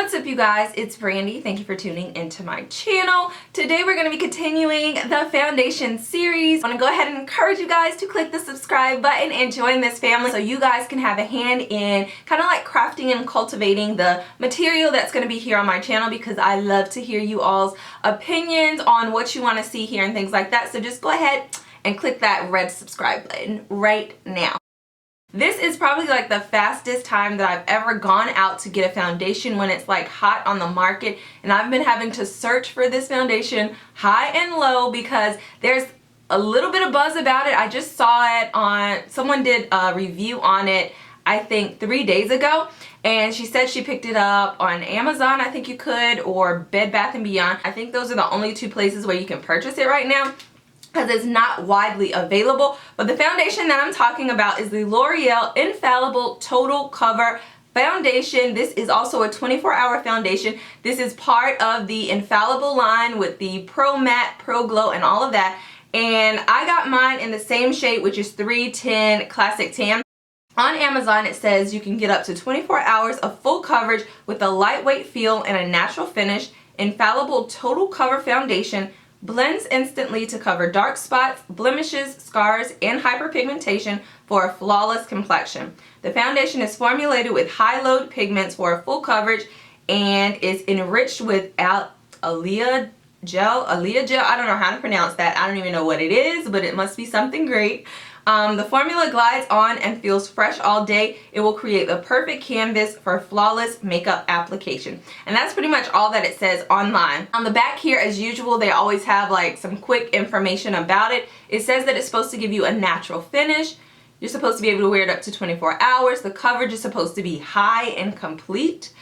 What's up, you guys? It's Brandi. Thank you for tuning into my channel. Today we're going to be continuing the foundation series. I want to go ahead and encourage you guys to click the subscribe button and join this family so you guys can have a hand in kind of like crafting and cultivating the material that's going to be here on my channel, because I love to hear you all's opinions on what you want to see here and things like that. So just go ahead and click that red subscribe button right now. This is probably like the fastest time that I've ever gone out to get a foundation when it's like hot on the market, and I've been having to search for this foundation high and low because there's a little bit of buzz about it. I just saw it on, someone did a review on it I think 3 days ago, and she said she picked it up on Amazon, I think you could, or Bed Bath & Beyond. I think those are the only two places where you can purchase it right now, because it's not widely available. But the foundation that I'm talking about is the L'Oreal Infallible Total Cover Foundation. This is also a 24-hour foundation. This is part of the Infallible line with the Pro Matte, Pro Glow, and all of that. And I got mine in the same shade, which is 310 Classic Tan. On Amazon, it says you can get up to 24 hours of full coverage with a lightweight feel and a natural finish. Infallible Total Cover Foundation blends instantly to cover dark spots, blemishes, scars, and hyperpigmentation for a flawless complexion. The foundation is formulated with high-load pigments for a full coverage and is enriched with Alea gel. I don't know how to pronounce that. I don't even know what it is, but it must be something great. The formula glides on and feels fresh all day. It will create the perfect canvas for flawless makeup application. And that's pretty much all that it says online. On the back here, as usual, they always have like some quick information about it. It says that it's supposed to give you a natural finish. You're supposed to be able to wear it up to 24 hours. The coverage is supposed to be high and complete.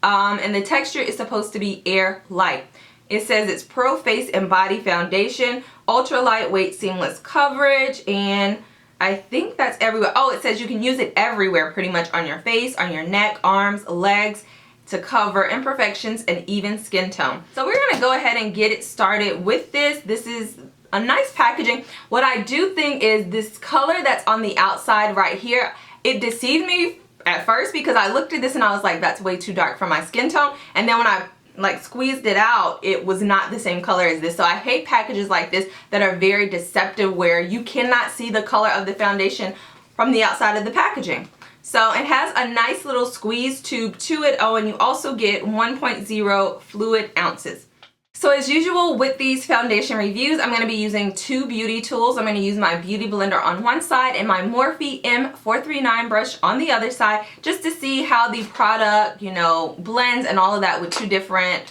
And the texture is supposed to be air light. It says it's Pro Face and Body Foundation, ultra lightweight seamless coverage, and I think that's everywhere. Oh, it says you can use it everywhere, pretty much on your face, on your neck, arms, legs, to cover imperfections and even skin tone. So we're gonna go ahead and get it started with this. This is a nice packaging. What I do think is this color that's on the outside right here, it deceived me at first because I looked at this and I was like, that's way too dark for my skin tone. And then when I like squeezed it out, it was not the same color as this. So I hate packages like this that are very deceptive, where you cannot see the color of the foundation from the outside of the packaging. So it has a nice little squeeze tube to it. Oh, and you also get 1.0 fluid ounces. So as usual with these foundation reviews, I'm going to be using two beauty tools. I'm going to use my beauty blender on one side and my Morphe M439 brush on the other side, just to see how the product, you know, blends and all of that with two different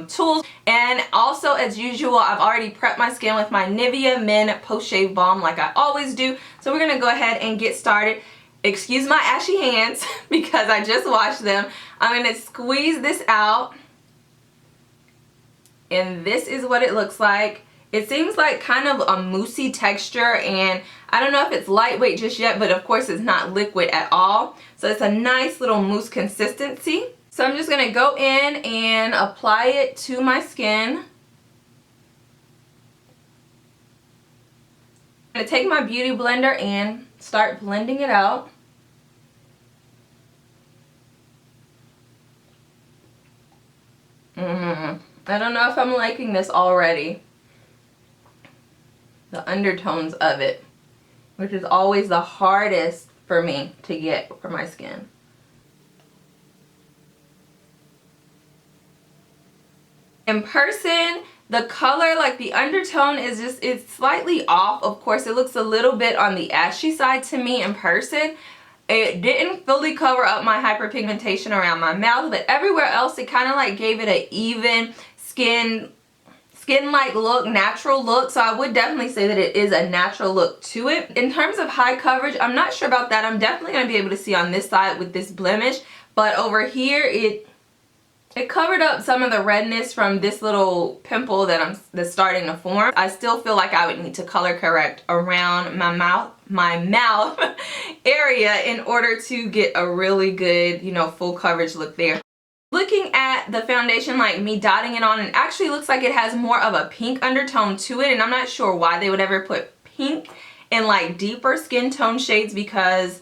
tools. And also, as usual, I've already prepped my skin with my Nivea Men Post Shave Balm like I always do. So we're going to go ahead and get started. Excuse my ashy hands because I just washed them. I'm going to squeeze this out. And this is what it looks like. It seems like kind of a moussey texture, and I don't know if it's lightweight just yet, but of course it's not liquid at all. So it's a nice little mousse consistency. So I'm just going to go in and apply it to my skin. I'm going to take my beauty blender and start blending it out. I don't know if I'm liking this already. The undertones of it, which is always the hardest for me to get for my skin. In person, the color, like the undertone is just, it's slightly off. Of course, it looks a little bit on the ashy side to me in person. It didn't fully cover up my hyperpigmentation around my mouth, but everywhere else it kind of like gave it an even skin-like look, natural look. So I would definitely say that it is a natural look to it. In terms of high coverage, I'm not sure about that. I'm definitely going to be able to see on this side with this blemish, but over here it covered up some of the redness from this little pimple that's starting to form. I still feel like I would need to color correct around my mouth area in order to get a really good, you know, full coverage look there. Looking at the foundation, like me dotting it on, it actually looks like it has more of a pink undertone to it, and I'm not sure why they would ever put pink in like deeper skin tone shades, because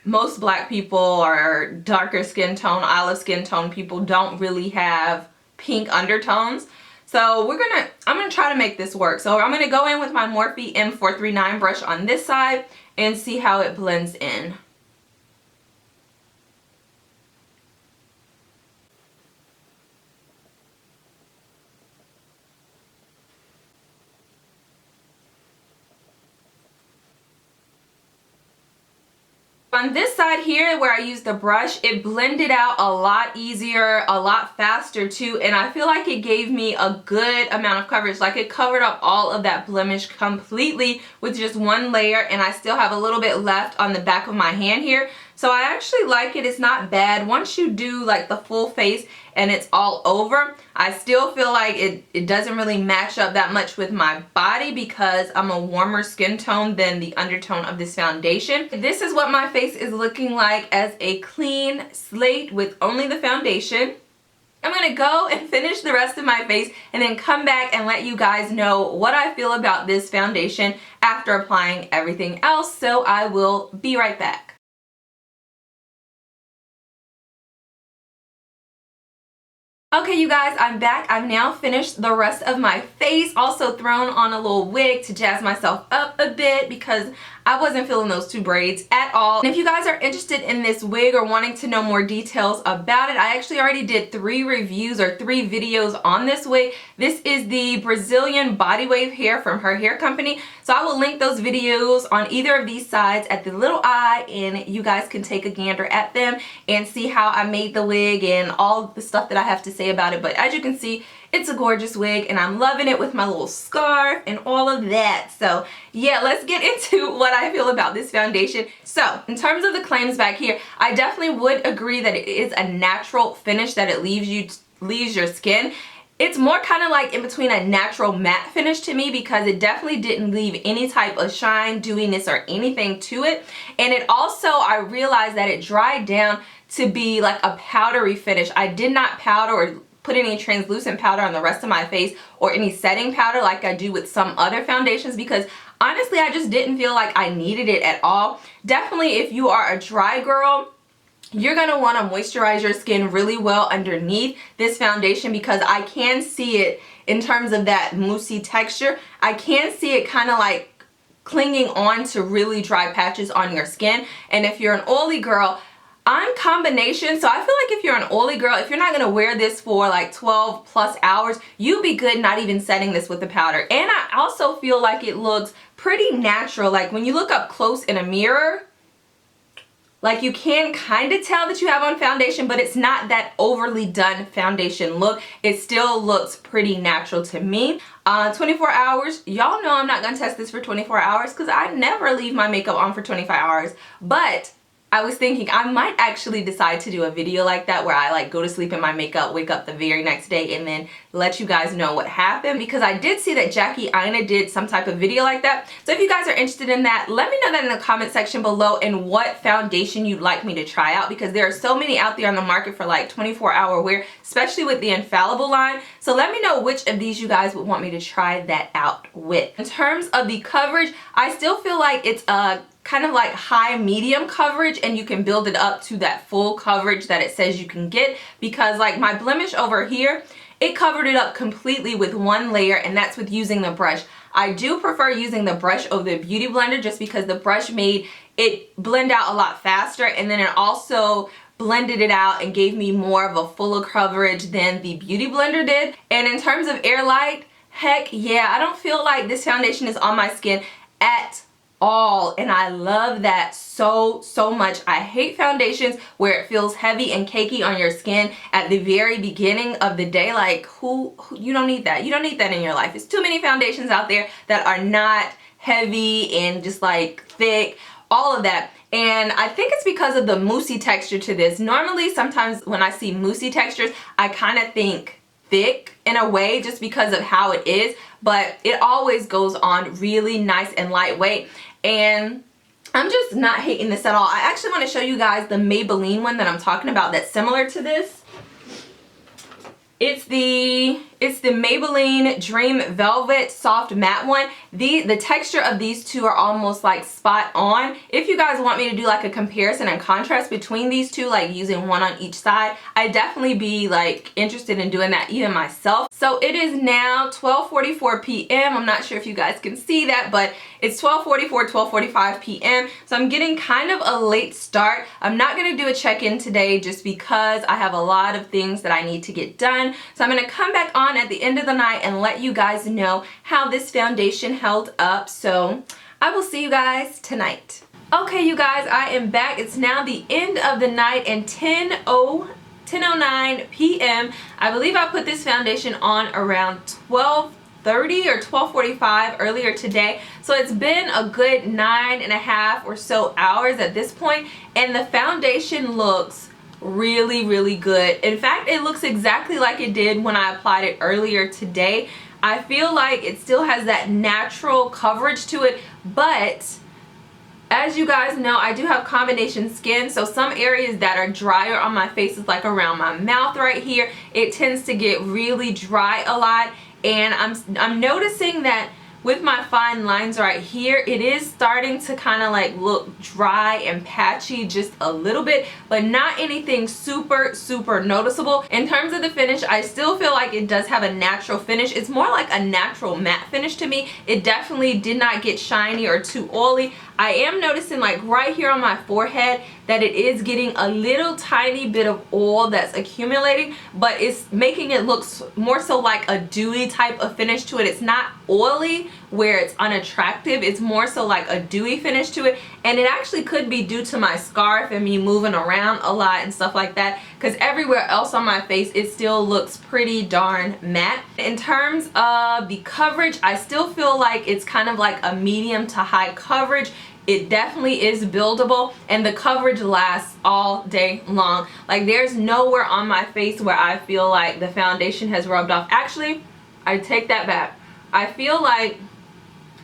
most black people or darker skin tone, olive skin tone people don't really have pink undertones. So I'm gonna try to make this work. So I'm gonna go in with my Morphe M439 brush on this side and see how it blends in. On this side here where I used the brush, it blended out a lot easier, a lot faster too, and I feel like it gave me a good amount of coverage. Like it covered up all of that blemish completely with just one layer, and I still have a little bit left on the back of my hand here. So I actually like it. It's not bad. Once you do like the full face and it's all over, I still feel like it doesn't really match up that much with my body because I'm a warmer skin tone than the undertone of this foundation. This is what my face is looking like as a clean slate with only the foundation. I'm gonna go and finish the rest of my face and then come back and let you guys know what I feel about this foundation after applying everything else. So I will be right back. Okay, you guys, I'm back. I've now finished the rest of my face. Also thrown on a little wig to jazz myself up a bit because I wasn't feeling those two braids at all. And if you guys are interested in this wig or wanting to know more details about it, I actually already did 3 reviews or 3 videos on this wig. This is the Brazilian body wave hair from her hair company. So I will link those videos on either of these sides at the little eye, and you guys can take a gander at them and see how I made the wig and all the stuff that I have to say about it. But as you can see, it's a gorgeous wig and I'm loving it with my little scarf and all of that. So yeah, let's get into what I feel about this foundation. So in terms of the claims back here, I definitely would agree that it is a natural finish that it leaves your skin. It's more kind of like in between a natural matte finish to me because it definitely didn't leave any type of shine, dewiness, or anything to it. And it also, I realized that it dried down to be like a powdery finish. I did not powder or put any translucent powder on the rest of my face or any setting powder like I do with some other foundations because honestly I just didn't feel like I needed it at all. Definitely if you are a dry girl, you're going to want to moisturize your skin really well underneath this foundation because I can see it in terms of that moussey texture. I can see it kind of like clinging on to really dry patches on your skin. And if you're an oily girl, I'm combination, so I feel like if you're an oily girl, if you're not going to wear this for like 12 plus hours, you'd be good not even setting this with the powder. And I also feel like it looks pretty natural. Like when you look up close in a mirror, like you can kind of tell that you have on foundation, but it's not that overly done foundation look. It still looks pretty natural to me. 24 hours, y'all know I'm not going to test this for 24 hours because I never leave my makeup on for 25 hours, but I was thinking I might actually decide to do a video like that where I like go to sleep in my makeup, wake up the very next day, and then let you guys know what happened because I did see that Jackie Aina did some type of video like that. So if you guys are interested in that, let me know that in the comment section below and what foundation you'd like me to try out because there are so many out there on the market for like 24-hour wear, especially with the Infallible line. So let me know which of these you guys would want me to try that out with. In terms of the coverage, I still feel like it's a kind of like high medium coverage and you can build it up to that full coverage that it says you can get because like my blemish over here, it covered it up completely with one layer and that's with using the brush. I do prefer using the brush over the beauty blender just because the brush made it blend out a lot faster and then it also blended it out and gave me more of a fuller coverage than the beauty blender did. And in terms of air light, heck yeah, I don't feel like this foundation is on my skin at all and I love that so much. I hate foundations where it feels heavy and cakey on your skin at the very beginning of the day. Like who you don't need that. You don't need that in your life. There's too many foundations out there that are not heavy and just like thick, all of that. And I think it's because of the moussey texture to this. Normally sometimes when I see moussey textures, I kind of think thick in a way just because of how it is, but it always goes on really nice and lightweight and I'm just not hating this at all. I actually want to show you guys the Maybelline one that I'm talking about that's similar to this. It's the the Maybelline Dream Velvet Soft Matte one. The texture of these two are almost like spot on. If you guys want me to do like a comparison and contrast between these two, like using one on each side, I'd definitely be like interested in doing that even myself. So it is now 12:44 p.m. I'm not sure if you guys can see that, but it's 12:44, 12:45 p.m. So I'm getting kind of a late start. I'm not going to do a check-in today just because I have a lot of things that I need to get done. So I'm going to come back on at the end of the night and let you guys know how this foundation held up. So I will see you guys tonight. Okay, you guys, I am back. It's now the end of the night and 10:09 p.m. I believe I put this foundation on around 12:30 or 12:45 earlier today. So it's been a good 9.5 or so hours at this point, and the foundation looks really good. In fact, it looks exactly like it did when I applied it earlier today. I feel like it still has that natural coverage to it, but as you guys know, I do have combination skin, so some areas that are drier on my face is like around my mouth right here. It tends to get really dry a lot, and I'm noticing that with my fine lines right here, it is starting to kind of like look dry and patchy just a little bit, but not anything super noticeable. In terms of the finish, I still feel like it does have a natural finish. It's more like a natural matte finish to me. It definitely did not get shiny or too oily. I am noticing like right here on my forehead that it is getting a little tiny bit of oil that's accumulating, but it's making it look more so like a dewy type of finish to it. It's not oily where it's unattractive. It's more so like a dewy finish to it, and it actually could be due to my scarf and me moving around a lot and stuff like that, because everywhere else on my face it still looks pretty darn matte. In terms of the coverage, I still feel like it's kind of like a medium to high coverage. It definitely is buildable, and the coverage lasts all day long. Like there's nowhere on my face where I feel like the foundation has rubbed off. Actually, I take that back. I feel like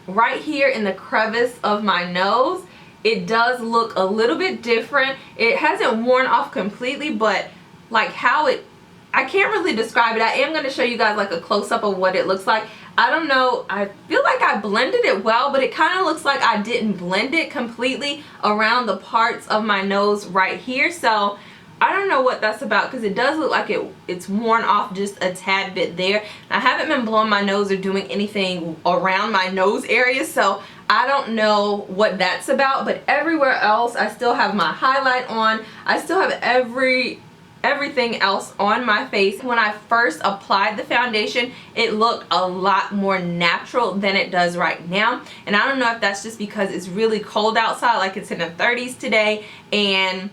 right here in the crevice of my nose, it does look a little bit different. It hasn't worn off completely, but like how it, I can't really describe it. I am going to show you guys like a close-up of what it looks like. I don't know, I feel like I blended it well, but it kind of looks like I didn't blend it completely around the parts of my nose right here. So I don't know what that's about, because it does look like it's worn off just a tad bit there. I haven't been blowing my nose or doing anything around my nose area, so I don't know what that's about. But everywhere else, I still have my highlight on. I still have everything else on my face. When I first applied the foundation, it looked a lot more natural than it does right now, and I don't know if that's just because it's really cold outside, like it's in the 30s today, and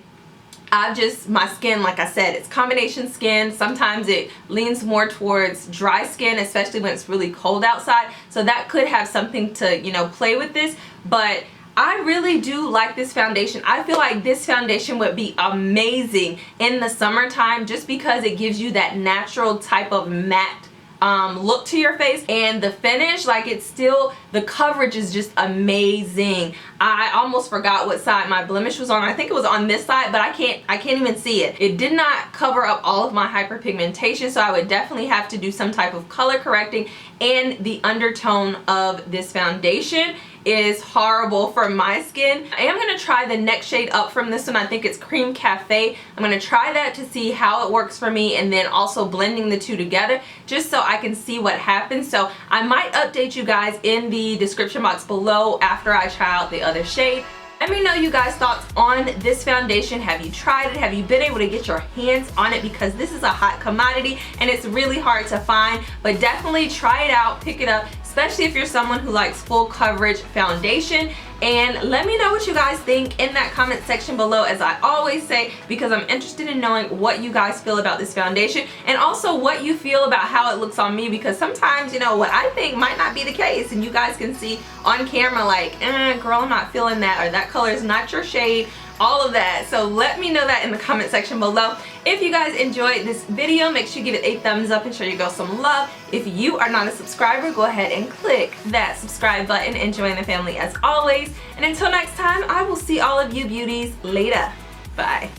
my skin, like I said, it's combination skin. Sometimes it leans more towards dry skin, especially when it's really cold outside, so that could have something to, you know, play with this. But I really do like this foundation. I feel like this foundation would be amazing in the summertime, just because it gives you that natural type of matte look to your face, and the finish, like it's still, the coverage is just amazing. I almost forgot what side my blemish was on. I think it was on this side, but I can't even see it. It did not cover up all of my hyperpigmentation, so I would definitely have to do some type of color correcting, and the undertone of this foundation is horrible for my skin. I am going to try the next shade up from this one. I think it's Cream Cafe. I'm going to try that to see how it works for me, and then also blending the two together just so I can see what happens. So I might update you guys in the description box below after I try out the other shade. Let me know you guys' thoughts on this foundation. Have you tried it? Have you been able to get your hands on it? Because this is a hot commodity and it's really hard to find, but definitely try it out, pick it up, especially if you're someone who likes full coverage foundation. And let me know what you guys think in that comment section below, as I always say, because I'm interested in knowing what you guys feel about this foundation, and also what you feel about how it looks on me, because sometimes, you know, what I think might not be the case, and you guys can see on camera like, girl, I'm not feeling that, or that color is not your shade, all of that. So let me know that in the comment section below. If you guys enjoyed this video, make sure you give it a thumbs up and show your girl some love. If you are not a subscriber, go ahead and click that subscribe button and join the family as always. And until next time, I will see all of you beauties later. Bye.